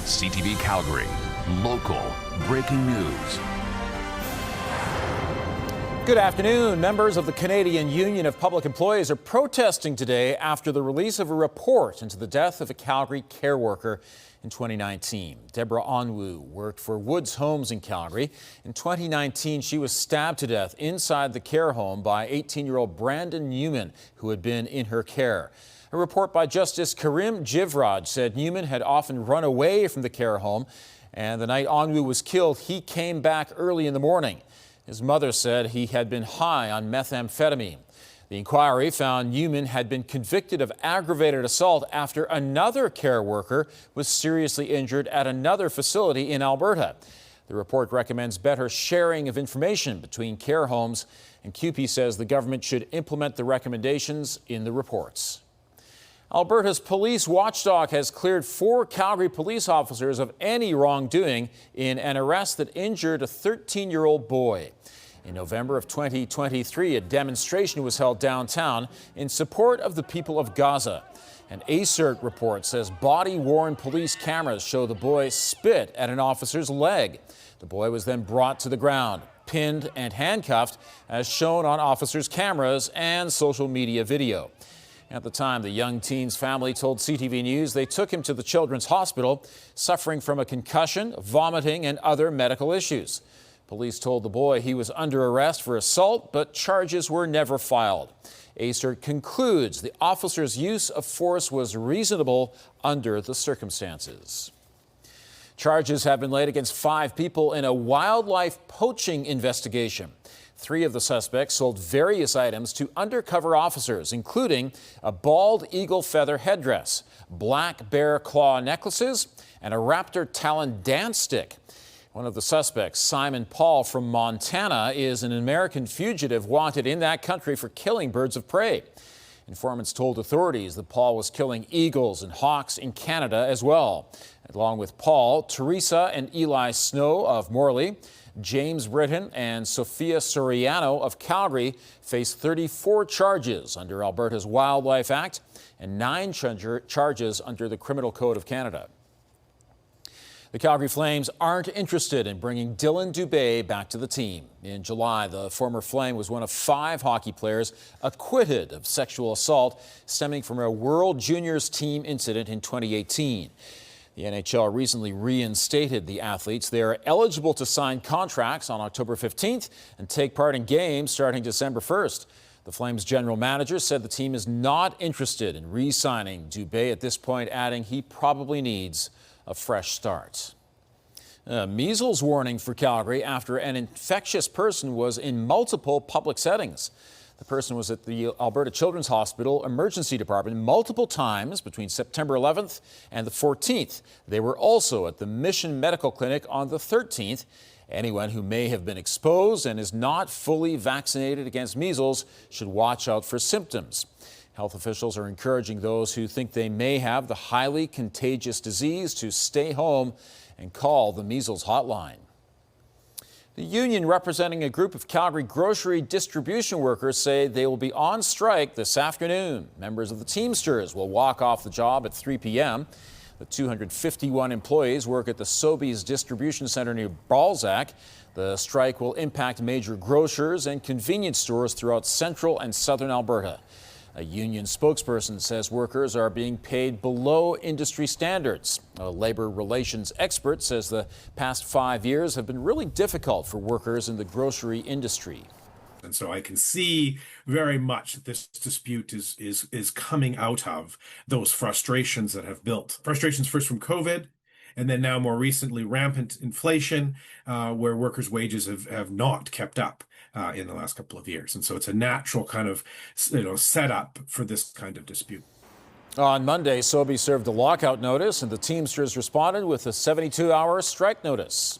CTV Calgary, local breaking news. Good afternoon. Members of the Canadian Union of Public Employees are protesting today after the release of a report into the death of a Calgary care worker in 2019. Deborah Onwu worked for Woods Homes in Calgary. In 2019, she was stabbed to death inside the care home by 18-year-old Brandon Newman, who had been in her care. A report by Justice Karim Jivraj said Newman had often run away from the care home, and the night Onwu was killed, he came back early in the morning. His mother said he had been high on methamphetamine. The inquiry found Newman had been convicted of aggravated assault after another care worker was seriously injured at another facility in Alberta. The report recommends better sharing of information between care homes, and CUPE says the government should implement the recommendations in the reports. Alberta's police watchdog has cleared 4 Calgary police officers of any wrongdoing in an arrest that injured a 13-year-old boy. In November of 2023, a demonstration was held downtown in support of the people of Gaza. An ACERT report says body-worn police cameras show the boy spit at an officer's leg. The boy was then brought to the ground, pinned and handcuffed, as shown on officers' cameras and social media video. At the time, the young teen's family told CTV News they took him to the Children's Hospital, suffering from a concussion, vomiting, and other medical issues. Police told the boy he was under arrest for assault, but charges were never filed. ACERT concludes the officer's use of force was reasonable under the circumstances. Charges have been laid against 5 people in a wildlife poaching investigation. 3 of the suspects sold various items to undercover officers, including a bald eagle feather headdress, black bear claw necklaces, and a raptor talon dance stick. One of the suspects, Simon Paul from Montana, is an American fugitive wanted in that country for killing birds of prey. Informants told authorities that Paul was killing eagles and hawks in Canada as well. Along with Paul, Teresa and Eli Snow of Morley, James Britton and Sophia Soriano of Calgary face 34 charges under Alberta's Wildlife Act and 9 charges under the Criminal Code of Canada. The Calgary Flames aren't interested in bringing Dylan Dube back to the team. In July, the former Flame was one of 5 hockey players acquitted of sexual assault stemming from a World Juniors team incident in 2018. The NHL recently reinstated the athletes. They are eligible to sign contracts on October 15th and take part in games starting December 1st. The Flames general manager said the team is not interested in re-signing Dube at this point, adding he probably needs a fresh start. A measles warning for Calgary after an infectious person was in multiple public settings. The person was at the Alberta Children's Hospital Emergency Department multiple times between September 11th and the 14th. They were also at the Mission Medical Clinic on the 13th. Anyone who may have been exposed and is not fully vaccinated against measles should watch out for symptoms. Health officials are encouraging those who think they may have the highly contagious disease to stay home and call the measles hotline. The union representing a group of Calgary grocery distribution workers say they will be on strike this afternoon. Members of the Teamsters will walk off the job at 3 p.m. The 251 employees work at the Sobeys distribution center near Balzac. The strike will impact major grocers and convenience stores throughout central and southern Alberta. A union spokesperson says workers are being paid below industry standards. A labor relations expert says the past 5 years have been really difficult for workers in the grocery industry. And so I can see very much that this dispute is coming out of those frustrations that have built. Frustrations first from COVID, and then now more recently rampant inflation, where workers' wages have not kept up in the last couple of years. And so it's a natural kind of setup for this kind of dispute. On Monday, Sobeys served a lockout notice, and the Teamsters responded with a 72-hour strike notice.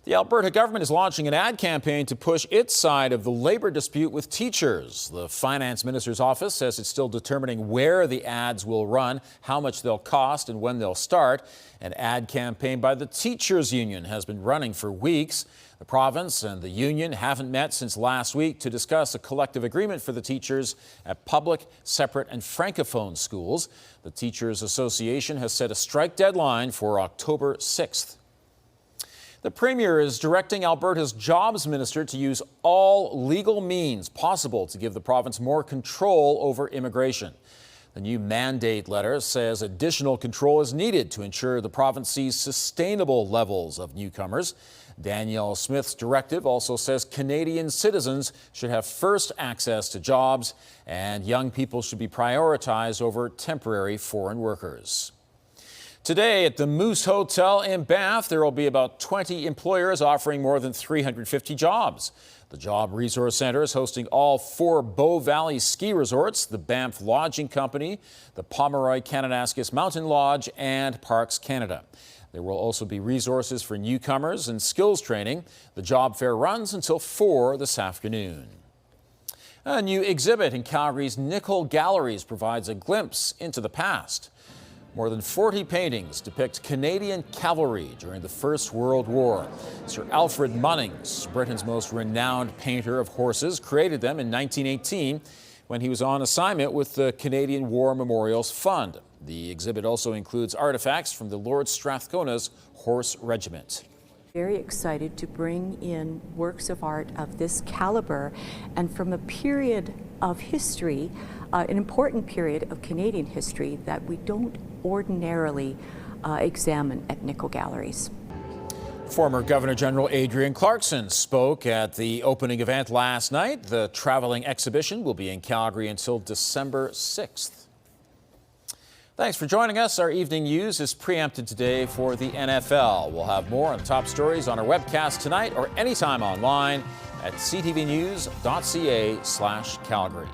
The Alberta government is launching an ad campaign to push its side of the labor dispute with teachers. The finance minister's office says it's still determining where the ads will run, how much they'll cost, and when they'll start. An ad campaign by the teachers union has been running for weeks. The province and the union haven't met since last week to discuss a collective agreement for the teachers at public, separate, and francophone schools. The Teachers Association has set a strike deadline for October 6th. The Premier is directing Alberta's Jobs Minister to use all legal means possible to give the province more control over immigration. The new mandate letter says additional control is needed to ensure the province sees sustainable levels of newcomers. Danielle Smith's directive also says Canadian citizens should have first access to jobs and young people should be prioritized over temporary foreign workers. Today at the Moose Hotel in Banff, there will be about 20 employers offering more than 350 jobs. The Job Resource Centre is hosting all 4 Bow Valley ski resorts, the Banff Lodging Company, the Pomeroy Kananaskis Mountain Lodge, and Parks Canada. There will also be resources for newcomers and skills training. The job fair runs until 4 this afternoon. A new exhibit in Calgary's Nickel Galleries provides a glimpse into the past. More than 40 paintings depict Canadian cavalry during the First World War. Sir Alfred Munnings, Britain's most renowned painter of horses, created them in 1918 when he was on assignment with the Canadian War Memorials Fund. The exhibit also includes artifacts from the Lord Strathcona's Horse Regiment. Very excited to bring in works of art of this caliber and from a period of history, an important period of Canadian history that we don't ordinarily examine at Nickel Galleries. Former Governor General Adrian Clarkson spoke at the opening event last night. The traveling exhibition will be in Calgary until December 6th. Thanks for joining us. Our evening news is preempted today for the NFL. We'll have more on the top stories on our webcast tonight or anytime online at ctvnews.ca/Calgary.